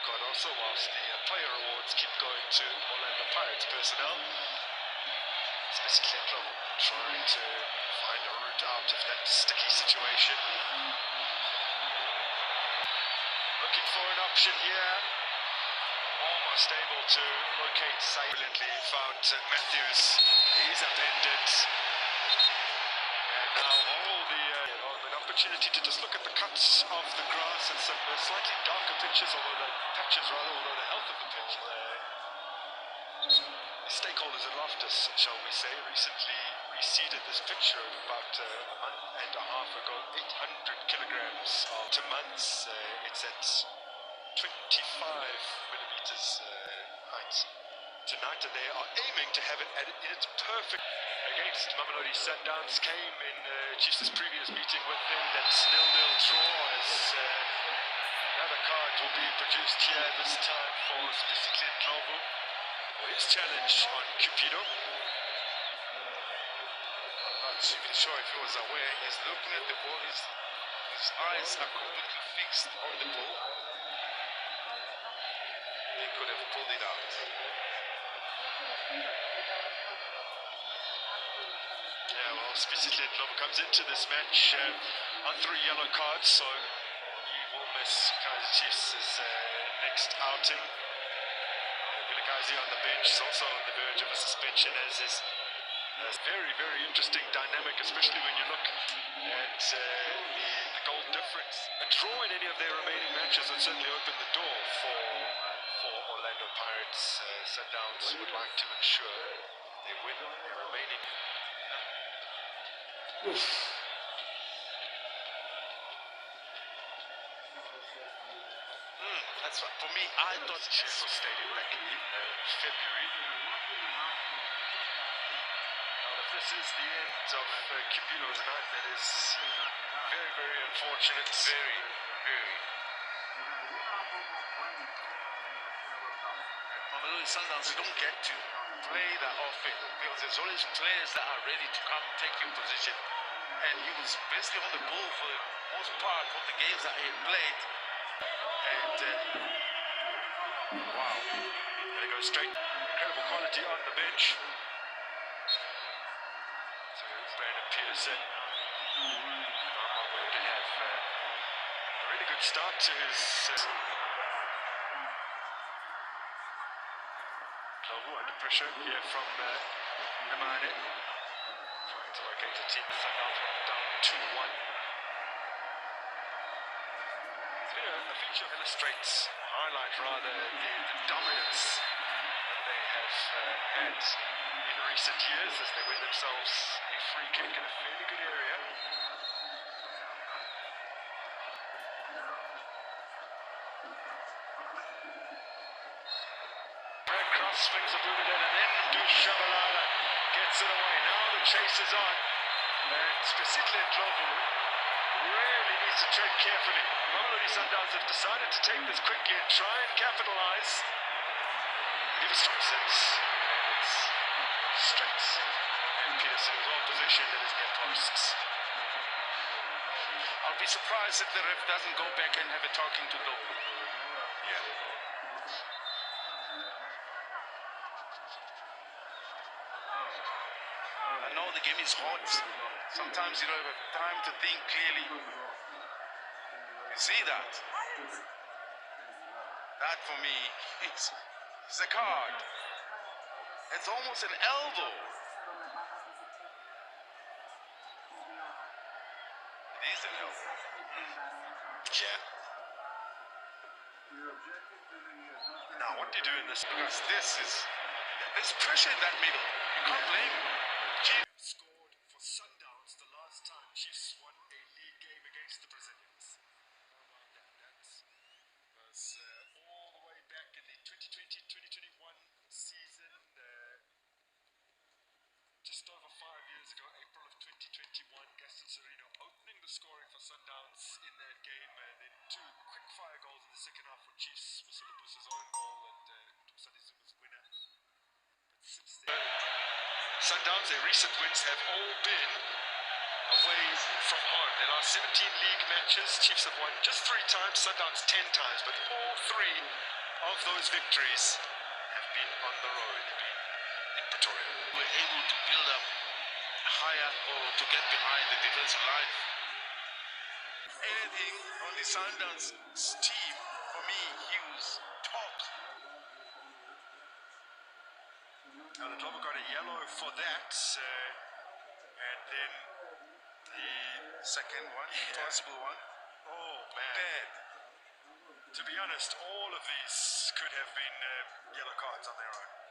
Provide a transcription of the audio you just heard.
Cardoso, whilst the player awards keep going to Orlando Pirates personnel. Especially trying to find a route out of that sticky situation. Looking for an option here. Almost able to locate silently. Found Matthews. He's upended. And now all the an opportunity to just look at the cuts of the grass and some slightly darker pitches, although the health of the pitch there. The stakeholders at Loftus, shall we say, recently reseeded this picture about a month and a half ago. 800 kilograms to months. It's at 25 millimeters height tonight, and they are aiming to have it in its perfect against Mamelodi Sundowns. Came in Chiefs' previous meeting with them. That's 0-0 draw as another card will be produced here this time for Spisile Ndlovu. His challenge on Cupido. I'm not even sure if he was aware. He's looking at the ball. His eyes are completely fixed on the ball. He could have pulled it out. Yeah, well, Spisile Ndlovu comes into this match on 3 yellow cards, so he will miss Kaizer Chiefs' next outing. Vilakazi on the bench is also on the verge of a suspension, as is very, very interesting dynamic, especially when you look at the goal difference. A draw in any of their remaining matches would certainly open the door for Orlando Pirates. Sundowns would like to ensure they win their remaining. That's what, for me, I thought Sheffield Stadium back in February. Now, if this is the end of Cupido's night, that is very, very unfortunate. very, very. Mamelodi Sundowns don't get to play that often because there's always players that are ready to come and take your position. And he was basically on the ball for the most part of the games that he played. And wow, gonna go straight. Incredible quality on the bench. So Brandon Peterson going to have a really good start to his. Ndlovu under pressure here from Nemane. Trying to locate a team. Sundowns down 2-1. The feature illustrates, highlight rather, the dominance that they have had in recent years as they win themselves a free kick in a fairly good area. Red cross swings a booted in, and then Dushabalala gets it away. Now the chase is on, and Spisile Ndlovu really needs to tread carefully. Mamelodi Sundowns have decided to take this quickly and try and capitalize. Give a strike sense. It's straight. And Peterson is well positioned at his near posts. I'll be surprised if the ref doesn't go back and have a talking to Ndlovu. Yeah. I know the game is hot. Sometimes you don't have time to think clearly. You see that? That for me is a card. It's almost an elbow. It is an elbow. Yeah. Now, what do you do in this? Because there's pressure in that middle. You can't blame him. Chiefs scored for Sundowns the last time Chiefs won a league game against the Brazilians. How about that? That was all the way back in the 2020-2021 season. Just over 5 years ago, April of 2021, Gaston Sereno opening the scoring for Sundowns in that game. Then 2 quick-fire goals in the second half for Chiefs. Masolo Busa's own goal and Tusani Zuma's winner. But since then, Sundowns, their recent wins have all been away from home. Their last 17 league matches, Chiefs have won just 3 times, Sundowns 10 times, but all 3 of those victories have been on the road. They've been in Pretoria. We're able to build up higher or to get behind the defensive line. Anything on the Sundowns team, for me, he was top. Now the Glover got a yellow for that, and then the Second one, possible one. oh man. Bad. To be honest, all of these could have been yellow cards on their own.